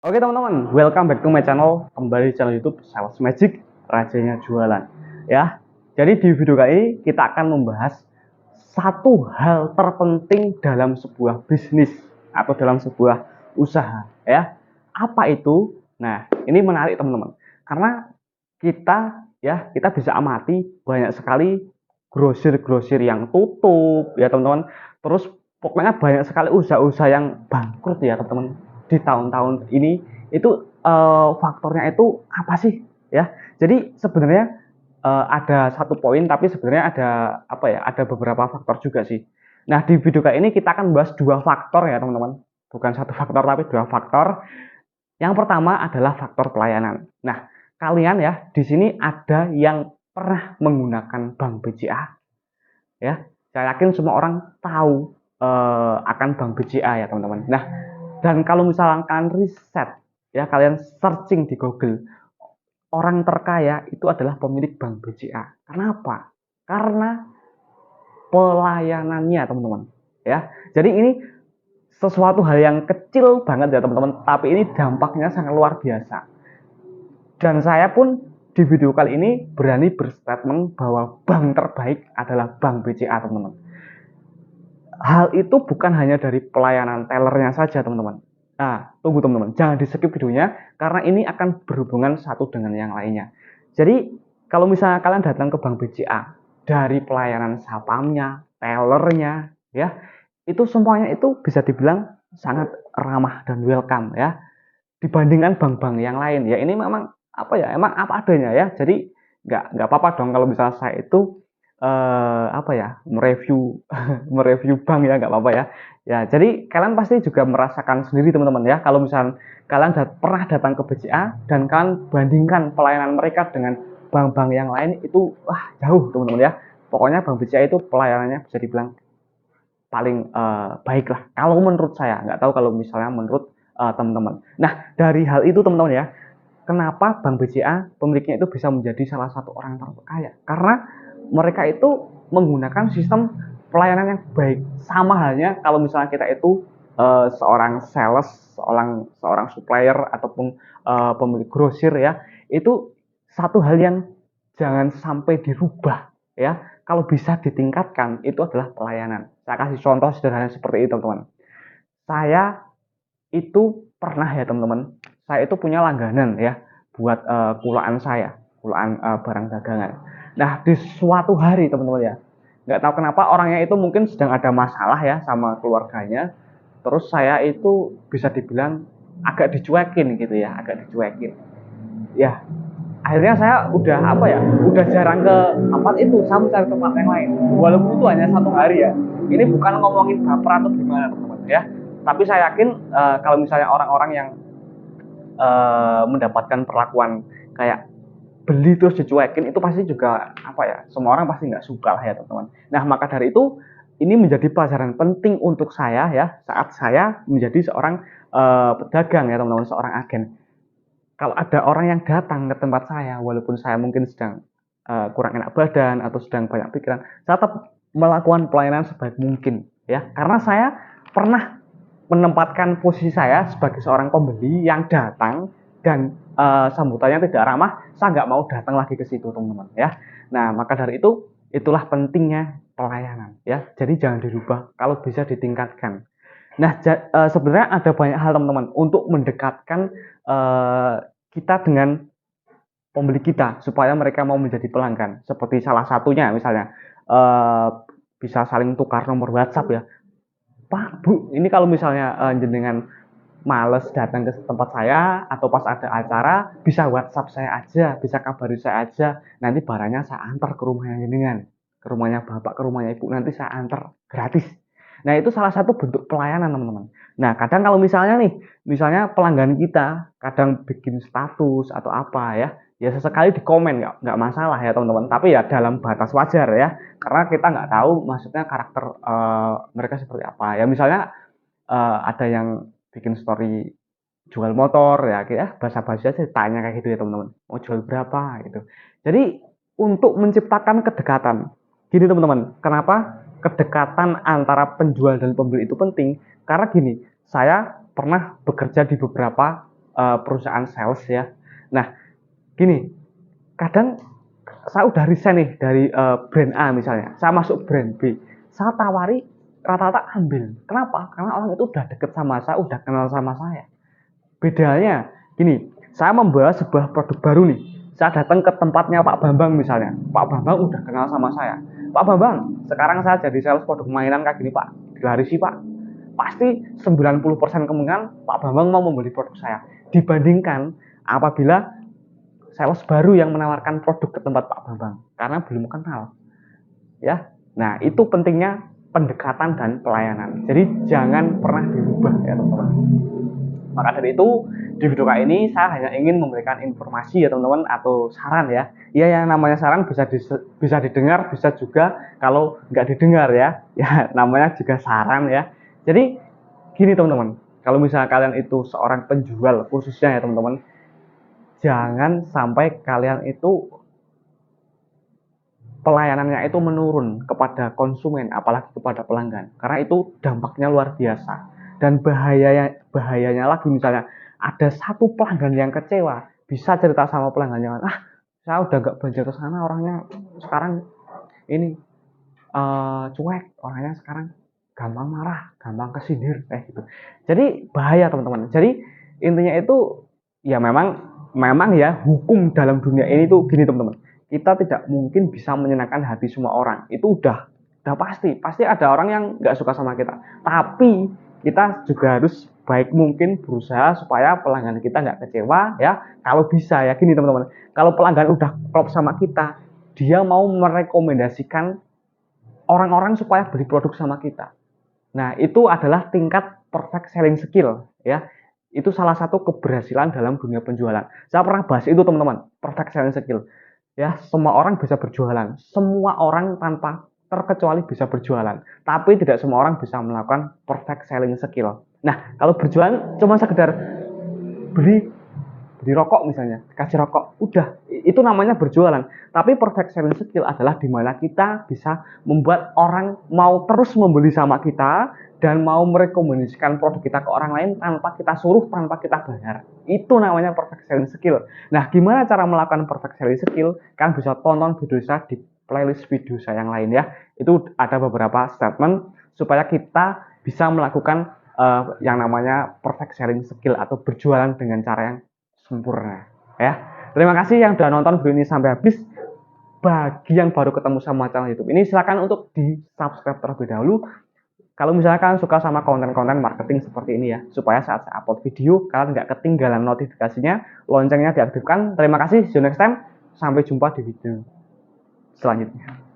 Oke teman-teman, welcome back to my channel. Kembali di channel YouTube Sales Magic, rajanya jualan. Ya, jadi di video kali ini kita akan membahas satu hal terpenting dalam sebuah bisnis atau dalam sebuah usaha. Ya, apa itu? Nah, ini menarik teman-teman, karena kita bisa amati banyak sekali grosir-grosir yang tutup, ya teman-teman. Terus pokoknya banyak sekali usaha-usaha yang bangkrut ya teman-teman di tahun-tahun ini. Itu faktornya itu apa sih ya? Jadi sebenarnya ada satu poin, tapi sebenarnya ada apa ya, ada beberapa faktor juga sih. Nah, di video kali ini kita akan bahas dua faktor ya teman-teman, bukan satu faktor tapi dua faktor. Yang pertama adalah faktor pelayanan. Nah, kalian ya di sini ada yang pernah menggunakan bank BCA ya? Saya yakin semua orang tahu akan bank BCA ya teman-teman. Nah, dan kalau misalkan kalian riset ya, kalian searching di Google, orang terkaya itu adalah pemilik bank BCA. Kenapa? Karena pelayanannya teman-teman ya. Jadi ini sesuatu hal yang kecil banget ya teman-teman, tapi ini dampaknya sangat luar biasa. Dan saya pun di video kali ini berani berstatement bahwa bank terbaik adalah bank BCA teman-teman. Hal itu bukan hanya dari pelayanan tellernya saja teman-teman. Nah, tunggu teman-teman, jangan di skip videonya karena ini akan berhubungan satu dengan yang lainnya. Jadi, kalau misalnya kalian datang ke bank BCA, dari pelayanan satpamnya, tellernya, ya, itu semuanya itu bisa dibilang sangat ramah dan welcome ya, dibandingkan bank-bank yang lain. Ya, ini memang apa ya, emang apa adanya ya. Jadi nggak apa-apa dong kalau misalnya saya itu apa ya, mereview mereview bank ya, nggak apa-apa ya. Ya, jadi kalian pasti juga merasakan sendiri teman-teman ya, kalau misalnya kalian pernah datang ke BCA dan kalian bandingkan pelayanan mereka dengan bank-bank yang lain, itu wah jauh teman-teman ya. Pokoknya bank BCA itu pelayanannya bisa dibilang paling baik lah kalau menurut saya. Nggak tahu kalau misalnya menurut teman-teman. Nah, dari hal itu teman-teman ya, kenapa bank BCA pemiliknya itu bisa menjadi salah satu orang terkaya? Karena mereka itu menggunakan sistem pelayanan yang baik. Sama halnya kalau misalnya kita itu seorang sales, seorang supplier ataupun pemilik grosir ya, itu satu hal yang jangan sampai dirubah ya. Kalau bisa ditingkatkan itu adalah pelayanan. Saya kasih contoh sederhana seperti itu teman-teman. Saya itu pernah ya teman-teman, saya itu punya langganan ya buat kulaan saya, kulaan barang dagangan. Nah, di suatu hari teman-teman ya, nggak tahu kenapa orangnya itu mungkin sedang ada masalah ya sama keluarganya. Terus saya itu bisa dibilang agak dicuekin gitu ya, agak dicuekin. Ya, akhirnya saya udah apa ya, udah jarang ke tempat itu, saya mencari tempat yang lain, walaupun itu hanya satu hari ya. Ini bukan ngomongin baper atau gimana teman-teman ya, tapi saya yakin kalau misalnya orang-orang yang mendapatkan perlakuan kayak beli terus dicuekin, itu pasti juga apa ya, semua orang pasti nggak suka lah ya teman-teman. Nah, maka dari itu ini menjadi pelajaran penting untuk saya ya, saat saya menjadi seorang pedagang ya teman-teman, seorang agen. Kalau ada orang yang datang ke tempat saya, walaupun saya mungkin sedang kurang enak badan atau sedang banyak pikiran, saya tetap melakukan pelayanan sebaik mungkin ya, karena saya pernah menempatkan posisi saya sebagai seorang pembeli yang datang dan sambutannya tidak ramah. Saya nggak mau datang lagi ke situ teman-teman ya. Nah, maka dari itu itulah pentingnya pelayanan ya, jadi jangan dirubah, kalau bisa ditingkatkan. Nah, sebenarnya ada banyak hal teman-teman untuk mendekatkan kita dengan pembeli kita supaya mereka mau menjadi pelanggan. Seperti salah satunya misalnya bisa saling tukar nomor WhatsApp ya. Pak, Bu, ini kalau misalnya jenengan males datang ke tempat saya atau pas ada acara, bisa WhatsApp saya aja, bisa kabari saya aja. Nanti barangnya saya antar ke rumahnya jenengan, ke rumahnya Bapak, ke rumahnya Ibu, nanti saya antar gratis. Nah, itu salah satu bentuk pelayanan, teman-teman. Nah, kadang kalau misalnya nih, misalnya pelanggan kita kadang bikin status atau apa ya, ya sesekali di komen, nggak masalah ya teman-teman. Tapi ya dalam batas wajar ya, karena kita nggak tahu maksudnya karakter mereka seperti apa. Ya misalnya ada yang bikin story jual motor ya, kayak basa-basi aja tanya kayak gitu ya teman-teman, mau jual berapa gitu. Jadi untuk menciptakan kedekatan, gini teman-teman, kenapa kedekatan antara penjual dan pembeli itu penting? Karena gini, saya pernah bekerja di beberapa perusahaan sales ya. Nah, gini, kadang saya udah resign nih dari brand A misalnya, saya masuk brand B, saya tawari rata-rata ambil. Kenapa? Karena orang itu udah deket sama saya, udah kenal sama saya. Bedanya, gini, saya membawa sebuah produk baru nih. Saya datang ke tempatnya Pak Bambang misalnya. Pak Bambang udah kenal sama saya. Pak Bambang, sekarang saya jadi sales produk mainan kayak gini Pak. Dilarisi Pak. Pasti 90% kemungkinan Pak Bambang mau membeli produk saya. Dibandingkan apabila sales baru yang menawarkan produk ke tempat Pak Bambang. Karena belum kenal. Ya, nah itu pentingnya pendekatan dan pelayanan. Jadi jangan pernah dirubah ya teman-teman. Maka dari itu di video kali ini saya hanya ingin memberikan informasi ya teman-teman atau saran ya. Ya yang namanya saran bisa didengar, bisa juga kalau nggak didengar ya. Ya namanya juga saran ya. Jadi gini teman-teman, kalau misalnya kalian itu seorang penjual khususnya ya teman-teman, jangan sampai kalian itu pelayanannya itu menurun kepada konsumen, apalagi kepada pelanggan, karena itu dampaknya luar biasa. Dan bahayanya lagi misalnya ada satu pelanggan yang kecewa, bisa cerita sama pelanggannya, saya udah nggak belanja ke sana, orangnya sekarang ini cuek, orangnya sekarang gampang marah, gampang kesindir kayak gitu. Jadi bahaya teman-teman. Jadi intinya itu ya memang ya hukum dalam dunia ini tuh gini teman-teman. Kita tidak mungkin bisa menyenangkan hati semua orang. Itu udah pasti ada orang yang nggak suka sama kita. Tapi kita juga harus baik mungkin berusaha supaya pelanggan kita nggak kecewa ya. Kalau bisa ya gini teman-teman. Kalau pelanggan udah klop sama kita, dia mau merekomendasikan orang-orang supaya beli produk sama kita. Nah, itu adalah tingkat perfect selling skill ya. Itu salah satu keberhasilan dalam dunia penjualan. Saya pernah bahas itu teman-teman, perfect selling skill. Ya, semua orang bisa berjualan. Semua orang tanpa terkecuali bisa berjualan. Tapi tidak semua orang bisa melakukan perfect selling skill. Nah, kalau berjualan cuma sekedar beli rokok misalnya, kasih rokok, udah, itu namanya berjualan. Tapi perfect selling skill adalah dimana kita bisa membuat orang mau terus membeli sama kita dan mau merekomendasikan produk kita ke orang lain tanpa kita suruh, tanpa kita bayar. Itu namanya perfect selling skill. Nah, gimana cara melakukan perfect selling skill? Kalian bisa tonton video saya di playlist video saya yang lain ya. Itu ada beberapa statement supaya kita bisa melakukan yang namanya perfect selling skill atau berjualan dengan cara yang sempurna ya. Terima kasih yang sudah nonton video ini sampai habis. Bagi yang baru ketemu sama channel YouTube ini, silakan untuk di subscribe terlebih dahulu. Kalau misalkan suka sama konten-konten marketing seperti ini ya, supaya saat saya upload video kalian nggak ketinggalan notifikasinya, loncengnya diaktifkan. Terima kasih, see you next time. Sampai jumpa di video selanjutnya.